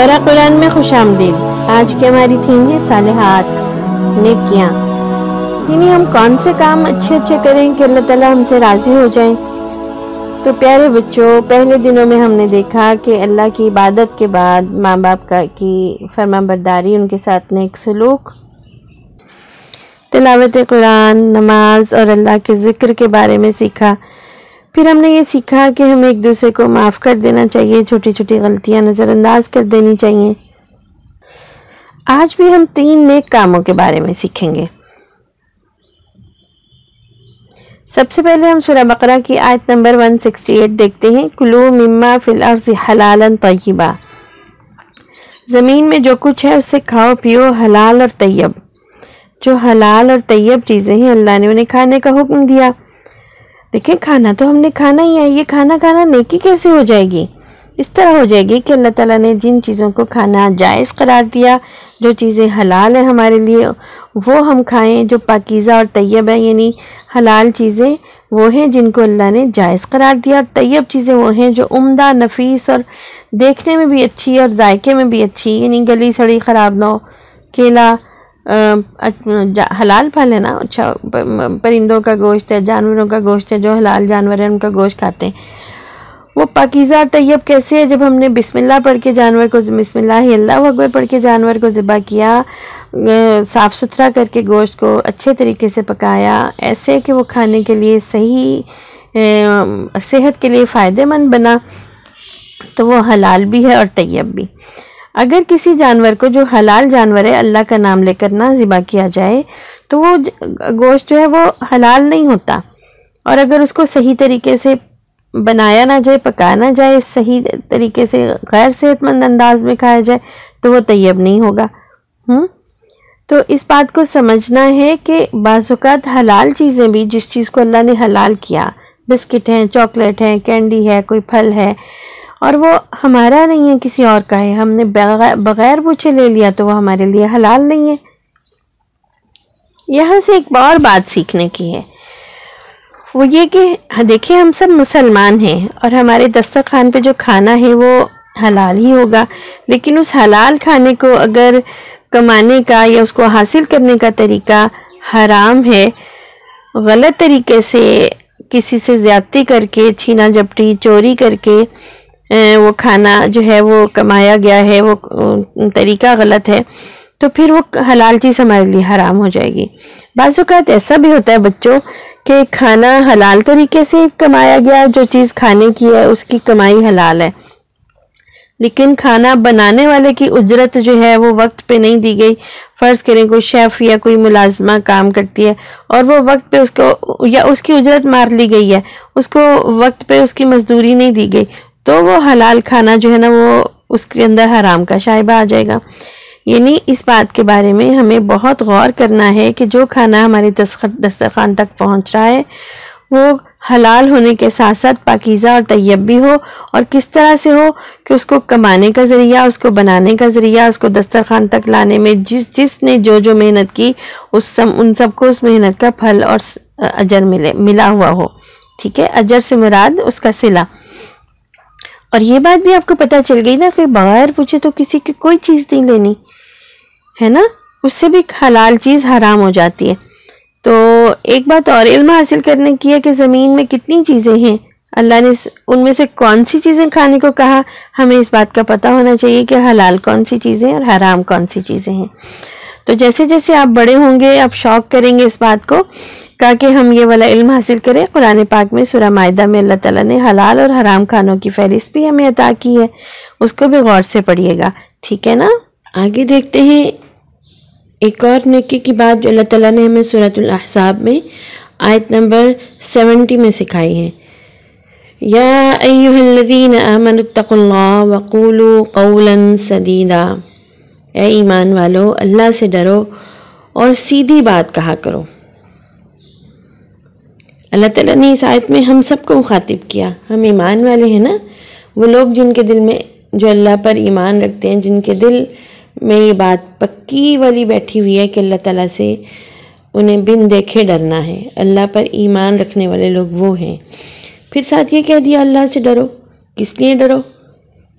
دورہ قرآن میں خوش آمدید۔ آج کی ہماری تھیم ہے صالحات، نیکیاں، یعنی ہم کون سے کام اچھے کریں کہ اللہ تعالیٰ ہم سے راضی ہو جائیں۔ تو پیارے بچوں، پہلے دنوں میں ہم نے دیکھا کہ اللہ کی عبادت کے بعد ماں باپ کی فرمانبرداری، ان کے ساتھ نیک سلوک، تلاوت قرآن، نماز اور اللہ کے ذکر کے بارے میں سیکھا۔ پھر ہم نے یہ سیکھا کہ ہمیں ایک دوسرے کو معاف کر دینا چاہیے، چھوٹی چھوٹی غلطیاں نظر انداز کر دینی چاہیے۔ آج بھی ہم 3 نیک کاموں کے بارے میں سیکھیں گے۔ سب سے پہلے ہم سورہ بقرہ کی آیت نمبر 168 دیکھتے ہیں۔ کلوا مما فی الارض حلالا طیبا، زمین میں جو کچھ ہے اس سے کھاؤ پیو حلال اور طیب۔ جو حلال اور طیب چیزیں ہیں اللہ نے انہیں کھانے کا حکم دیا۔ دیکھیں، کھانا تو ہم نے کھانا ہی ہے، یہ کھانا نیکی کیسے ہو جائے گی؟ اس طرح ہو جائے گی کہ اللہ تعالیٰ نے جن چیزوں کو کھانا جائز قرار دیا، جو چیزیں حلال ہیں ہمارے لیے وہ ہم کھائیں، جو پاکیزہ اور طیب ہے، یعنی حلال چیزیں وہ ہیں جن کو اللہ نے جائز قرار دیا، اور طیب چیزیں وہ ہیں جو عمدہ، نفیس اور دیکھنے میں بھی اچھی اور ذائقے میں بھی اچھی، یعنی گلی سڑی خراب نہ ہو۔ کیلا حلال پھل ہے نا، اچھا پرندوں کا گوشت ہے، جانوروں کا گوشت ہے، جو حلال جانور ہیں ان کا گوشت کھاتے ہیں۔ وہ پاکیزہ اور طیب کیسے ہے؟ جب ہم نے بسم اللہ پڑھ کے جانور کو، بسم اللہ اللہ اکبر پڑھ کے جانور کو ذبح کیا، صاف ستھرا کر کے گوشت کو اچھے طریقے سے پکایا، ایسے کہ وہ کھانے کے لیے صحیح، صحت کے لیے فائدہ مند بنا، تو وہ حلال بھی ہے اور طیب بھی۔ اگر کسی جانور کو، جو حلال جانور ہے، اللہ کا نام لے کر نہ ذبح کیا جائے تو وہ گوشت جو ہے وہ حلال نہیں ہوتا، اور اگر اس کو صحیح طریقے سے بنایا نہ جائے، پکایا نہ جائے، صحیح طریقے سے غیر صحت مند انداز میں کھایا جائے تو وہ طیب نہیں ہوگا۔ تو اس بات کو سمجھنا ہے کہ بعض اوقات حلال چیزیں بھی، جس چیز کو اللہ نے حلال کیا، بسکٹ ہیں، چاکلیٹ ہے، کینڈی ہے، کوئی پھل ہے، اور وہ ہمارا نہیں ہے، کسی اور کا ہے، ہم نے بغیر پوچھے لے لیا تو وہ ہمارے لیے حلال نہیں ہے۔ یہاں سے ایک اور بات سیکھنے کی ہے، وہ یہ کہ دیکھیں، ہم سب مسلمان ہیں اور ہمارے دسترخوان پہ جو کھانا ہے وہ حلال ہی ہوگا، لیکن اس حلال کھانے کو اگر کمانے کا یا اس کو حاصل کرنے کا طریقہ حرام ہے، غلط طریقے سے کسی سے زیادتی کر کے، چھینا جھپٹی، چوری کر کے وہ کھانا جو ہے وہ کمایا گیا ہے، وہ طریقہ غلط ہے، تو پھر وہ حلال چیز ہمارے لیے حرام ہو جائے گی۔ بعض اوقات ایسا بھی ہوتا ہے بچوں کہ کھانا حلال طریقے سے کمایا گیا، جو چیز کھانے کی ہے اس کی کمائی حلال ہے، لیکن کھانا بنانے والے کی اجرت جو ہے وہ وقت پہ نہیں دی گئی۔ فرض کریں کوئی شیف یا کوئی ملازمہ کام کرتی ہے اور وہ وقت پہ اس کو، یا اس کی اجرت مار لی گئی ہے، اس کو وقت پہ اس کی مزدوری نہیں دی گئی، تو وہ حلال کھانا جو ہے نا وہ اس کے اندر حرام کا شائبہ آ جائے گا۔ یعنی اس بات کے بارے میں ہمیں بہت غور کرنا ہے کہ جو کھانا ہمارے دسترخوان تک پہنچ رہا ہے وہ حلال ہونے کے ساتھ ساتھ پاکیزہ اور طیب بھی ہو، اور کس طرح سے ہو کہ اس کو کمانے کا ذریعہ، اس کو بنانے کا ذریعہ، اس کو دسترخوان تک لانے میں جس نے جو محنت کی، ان سب کو اس محنت کا پھل اور اجر ملا ہوا ہو۔ ٹھیک ہے، اجر سے مراد اس کا صلہ۔ اور یہ بات بھی آپ کو پتہ چل گئی نا کہ بغیر پوچھے تو کسی کی کوئی چیز نہیں لینی ہے نا، اس سے بھی حلال چیز حرام ہو جاتی ہے۔ تو ایک بات اور علم حاصل کرنے کی ہے کہ زمین میں کتنی چیزیں ہیں، اللہ نے ان میں سے کون سی چیزیں کھانے کو کہا، ہمیں اس بات کا پتہ ہونا چاہیے کہ حلال کون سی چیزیں اور حرام کون سی چیزیں ہیں۔ تو جیسے جیسے آپ بڑے ہوں گے آپ شوق کریں گے اس بات کو کہ ہم یہ والا علم حاصل کریں۔ قرآن پاک میں سورہ مائدہ میں اللہ تعالیٰ نے حلال اور حرام کھانوں کی فہرست بھی ہمیں عطا کی ہے، اس کو بھی غور سے پڑھیے گا، ٹھیک ہے نا۔ آگے دیکھتے ہیں ایک اور نیکی کی بات جو اللہ تعالیٰ نے ہمیں سورۃ الاحزاب میں آیت نمبر 70 میں سکھائی ہے۔ یا ایھا الذین آمنوا اتقوا اللہ وقولوا قولا سدیدا، اے ایمان والو اللہ سے ڈرو اور سیدھی بات کہا کرو۔ اللہ تعالیٰ نے اس آیت میں ہم سب کو مخاطب کیا، ہم ایمان والے ہیں نا، وہ لوگ جن کے دل میں، جو اللہ پر ایمان رکھتے ہیں، جن کے دل میں یہ بات پکی والی بیٹھی ہوئی ہے کہ اللہ تعالیٰ سے انہیں بن دیکھے ڈرنا ہے، اللہ پر ایمان رکھنے والے لوگ وہ ہیں۔ پھر ساتھ یہ کہہ دیا اللہ سے ڈرو، کس لیے ڈرو؟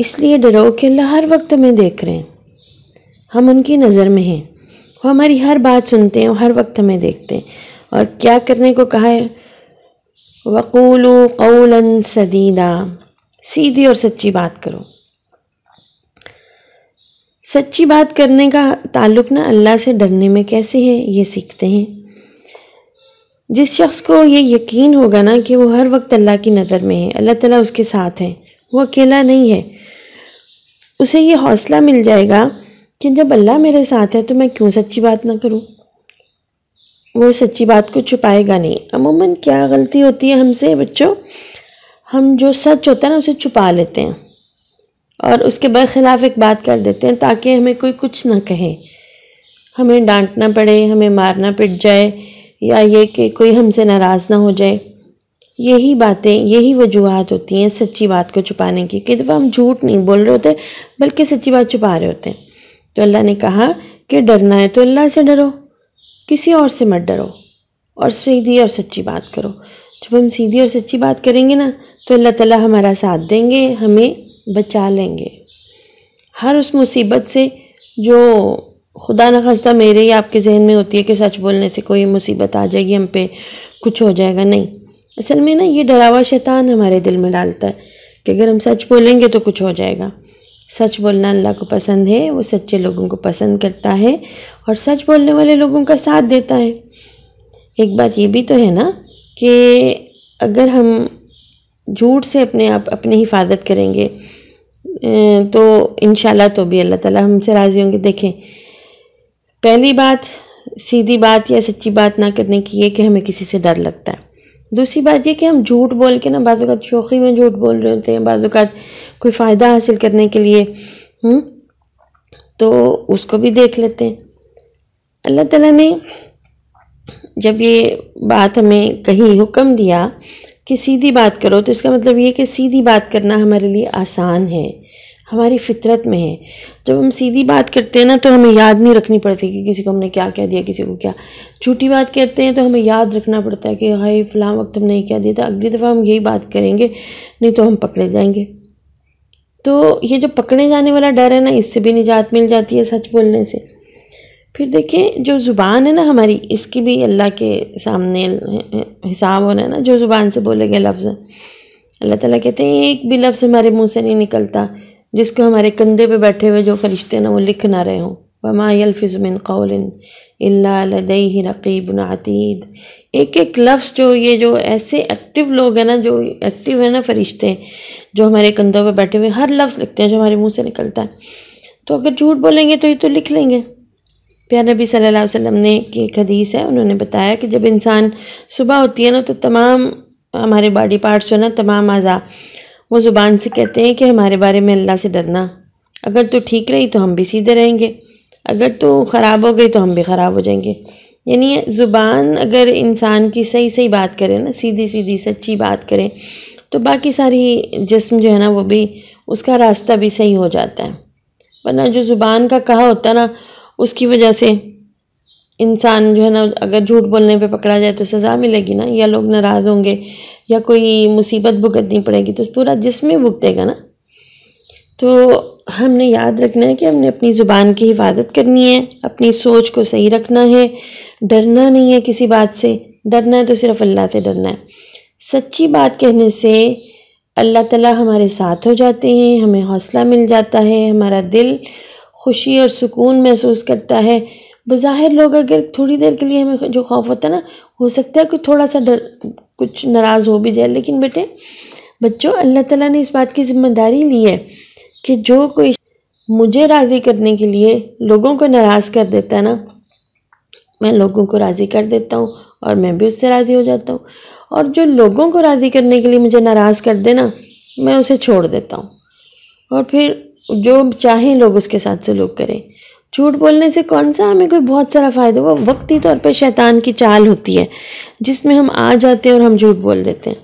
اس لیے ڈرو کہ اللہ ہر وقت ہمیں دیکھ رہے ہیں، ہم ان کی نظر میں ہیں، وہ ہماری ہر بات سنتے ہیں، وہ ہر وقت ہمیں دیکھتے ہیں۔ اور کیا کرنے کو کہا ہے؟ وَقُولُوا قَوْلًا سَدِيدًا، سیدھی اور سچی بات کرو۔ سچی بات کرنے کا تعلق نا اللہ سے ڈرنے میں کیسے ہے یہ سیکھتے ہیں۔ جس شخص کو یہ یقین ہوگا نا کہ وہ ہر وقت اللہ کی نظر میں ہے، اللہ تعالیٰ اس کے ساتھ ہے، وہ اکیلا نہیں ہے، اسے یہ حوصلہ مل جائے گا کہ جب اللہ میرے ساتھ ہے تو میں کیوں سچی بات نہ کروں۔ وہ سچی بات کو چھپائے گا نہیں۔ عموماً کیا غلطی ہوتی ہے ہم سے بچوں، ہم جو سچ ہوتا ہے نا اسے چھپا لیتے ہیں اور اس کے برخلاف ایک بات کر دیتے ہیں تاکہ ہمیں کوئی کچھ نہ کہے، ہمیں ڈانٹنا پڑے، ہمیں مارنا پڑ جائے، یا یہ کہ کوئی ہم سے ناراض نہ ہو جائے۔ یہی باتیں، یہی وجوہات ہوتی ہیں سچی بات کو چھپانے کی۔ کئی دفعہ ہم جھوٹ نہیں بول رہے ہوتے بلکہ سچی بات چھپا رہے ہوتے ہیں۔ تو اللہ نے کہا کہ ڈرنا ہے تو اللہ سے ڈرو، کسی اور سے مت ڈرو، اور سیدھی اور سچی بات کرو۔ جب ہم سیدھی اور سچی بات کریں گے نا تو اللہ تعالیٰ ہمارا ساتھ دیں گے، ہمیں بچا لیں گے ہر اس مصیبت سے جو خدا نخواستہ میرے یا آپ کے ذہن میں ہوتی ہے کہ سچ بولنے سے کوئی مصیبت آ جائے گی ہم پہ، کچھ ہو جائے گا۔ نہیں، اصل میں نا یہ ڈراوا شیطان ہمارے دل میں ڈالتا ہے کہ اگر ہم سچ بولیں گے تو کچھ ہو جائے گا۔ سچ بولنا اللہ کو پسند ہے، وہ سچے لوگوں کو پسند کرتا ہے اور سچ بولنے والے لوگوں کا ساتھ دیتا ہے۔ ایک بات یہ بھی تو ہے نا کہ اگر ہم جھوٹ سے اپنی حفاظت کریں گے تو انشاءاللہ تو بھی اللہ تعالیٰ ہم سے راضی ہوں گے۔ دیکھیں، پہلی بات سیدھی بات یا سچی بات نہ کرنے کی یہ کہ ہمیں کسی سے ڈر لگتا ہے۔ دوسری بات یہ کہ ہم جھوٹ بول کے نا بعض اوقات شوخی میں جھوٹ بول رہے ہوتے ہیں، بعض اوقات کوئی فائدہ حاصل کرنے کے لیے تو اس کو بھی دیکھ لیتے ہیں۔ اللہ تعالیٰ نے جب یہ بات ہمیں کہی، حکم دیا کہ سیدھی بات کرو، تو اس کا مطلب یہ کہ سیدھی بات کرنا ہمارے لیے آسان ہے، ہماری فطرت میں ہے۔ جب ہم سیدھی بات کرتے ہیں نا تو ہمیں یاد نہیں رکھنی پڑتی کہ کسی کو ہم نے کیا کہہ دیا، کسی کو کیا۔ جھوٹی بات کہتے ہیں تو ہمیں یاد رکھنا پڑتا ہے کہ ہائے فلاں وقت ہم نے کیا دیا تھا، اگلی دفعہ ہم یہی بات کریں گے نہیں تو ہم پکڑے جائیں گے۔ تو یہ جو پکڑے جانے والا ڈر ہے نا، اس سے بھی نجات مل جاتی ہے سچ بولنے سے۔ پھر دیکھیں جو زبان ہے نا ہماری، اس کی بھی اللہ کے سامنے حساب ہونا ہے نا۔ جو زبان سے بولے گئے لفظ، اللہ تعالیٰ کہتے ہیں ایک بھی لفظ ہمارے منہ سے نہیں نکلتا جس کو ہمارے کندھے پہ بیٹھے ہوئے جو فرشتے نا وہ لکھ نہ رہے ہوں۔ وَمَا يَلْفِظُ مِنْ قَوْلٍ إِلَّا لَدَيْهِ رَقِيبٌ عَتِيدٌ۔ ایک ایک لفظ جو ایسے ایکٹیو لوگ ہیں نا، جو ایکٹیو ہیں نا فرشتے جو ہمارے کندھوں پہ بیٹھے ہوئے، ہر لفظ لکھتے ہیں جو ہمارے منہ سے نکلتا ہے۔ تو اگر جھوٹ بولیں گے تو یہ تو لکھ لیں گے۔ پیارے نبی صلی اللہ علیہ وسلم نے کی ایک حدیث ہے، انہوں نے بتایا کہ جب انسان صبح ہوتی ہے نا تو تمام ہمارے باڈی پارٹس جو نا، تمام اعضاء وہ زبان سے کہتے ہیں کہ ہمارے بارے میں اللہ سے ڈرنا، اگر تو ٹھیک رہی تو ہم بھی سیدھے رہیں گے، اگر تو خراب ہو گئی تو ہم بھی خراب ہو جائیں گے۔ یعنی زبان اگر انسان کی صحیح بات کرے نا، سیدھی سچی بات کرے، تو باقی ساری جسم جو ہے نا وہ بھی، اس کا راستہ بھی صحیح ہو جاتا ہے۔ ورنہ جو زبان کا کہا ہوتا ہے نا، اس کی وجہ سے انسان جو ہے نا اگر جھوٹ بولنے پہ پکڑا جائے تو سزا ملے گی نا، یا لوگ ناراض ہوں گے، یا کوئی مصیبت بھگتنی پڑے گی تو پورا جسم ہی بھگتے گا نا۔ تو ہم نے یاد رکھنا ہے کہ ہم نے اپنی زبان کی حفاظت کرنی ہے، اپنی سوچ کو صحیح رکھنا ہے، ڈرنا نہیں ہے کسی بات سے، ڈرنا ہے تو صرف اللہ سے ڈرنا ہے۔ سچی بات کہنے سے اللہ تعالیٰ ہمارے ساتھ ہو جاتے ہیں، ہمیں حوصلہ مل جاتا ہے، ہمارا دل خوشی اور سکون محسوس کرتا ہے۔ بظاہر لوگ اگر تھوڑی دیر کے لیے ہمیں جو خوف ہوتا ہے نا، ہو سکتا ہے کہ تھوڑا سا کچھ ناراض ہو بھی جائے، لیکن بچوں اللہ تعالیٰ نے اس بات کی ذمہ داری لی ہے کہ جو کوئی مجھے راضی کرنے کے لیے لوگوں کو ناراض کر دیتا ہے نا، میں لوگوں کو راضی کر دیتا ہوں اور میں بھی اس سے راضی ہو جاتا ہوں، اور جو لوگوں کو راضی کرنے کے لیے مجھے ناراض کر دے نا، میں اسے چھوڑ دیتا ہوں، اور پھر جو چاہیں لوگ اس کے ساتھ سلوک کریں۔ جھوٹ بولنے سے کون سا ہمیں کوئی بہت سارا فائدہ، وہ وقتی طور پہ شیطان کی چال ہوتی ہے جس میں ہم آ جاتے ہیں اور ہم جھوٹ بول دیتے ہیں۔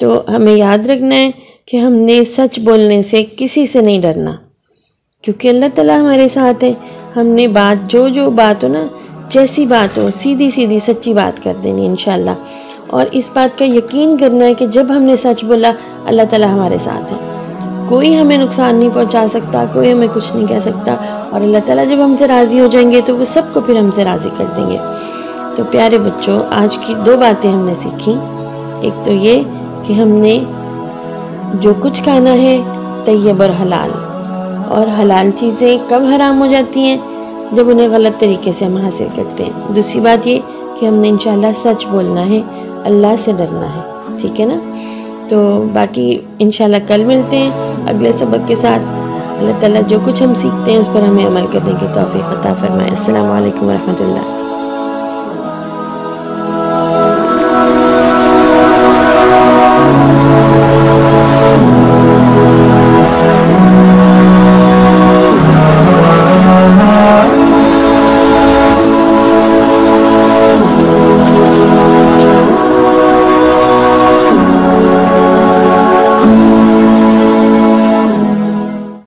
تو ہمیں یاد رکھنا ہے کہ ہم نے سچ بولنے سے کسی سے نہیں ڈرنا، کیونکہ اللہ تعالیٰ ہمارے ساتھ ہے۔ ہم نے بات جو بات ہو نا، جیسی بات ہو، سیدھی سچی بات کر دینی انشاءاللہ، اور اس بات کا یقین کرنا ہے کہ جب ہم نے سچ بولا اللہ تعالیٰ ہمارے ساتھ ہے۔ کوئی ہمیں نقصان نہیں پہنچا سکتا، کوئی ہمیں کچھ نہیں کہہ سکتا، اور اللہ تعالیٰ جب ہم سے راضی ہو جائیں گے تو وہ سب کو پھر ہم سے راضی کر دیں گے۔ تو پیارے بچوں، آج کی 2 باتیں ہم نے سیکھیں۔ ایک تو یہ کہ ہم نے جو کچھ کھانا ہے طیب اور حلال، اور حلال چیزیں کب حرام ہو جاتی ہیں؟ جب انہیں غلط طریقے سے ہم حاصل کرتے ہیں۔ دوسری بات یہ کہ ہم نے انشاءاللہ سچ بولنا ہے، اللہ سے ڈرنا ہے، ٹھیک ہے نا؟ تو باقی انشاءاللہ کل ملتے ہیں اگلے سبق کے ساتھ۔ اللہ تعالیٰ جو کچھ ہم سیکھتے ہیں اس پر ہمیں عمل کرنے کی توفیق عطا فرمائے۔ السلام علیکم ورحمۃ اللہ۔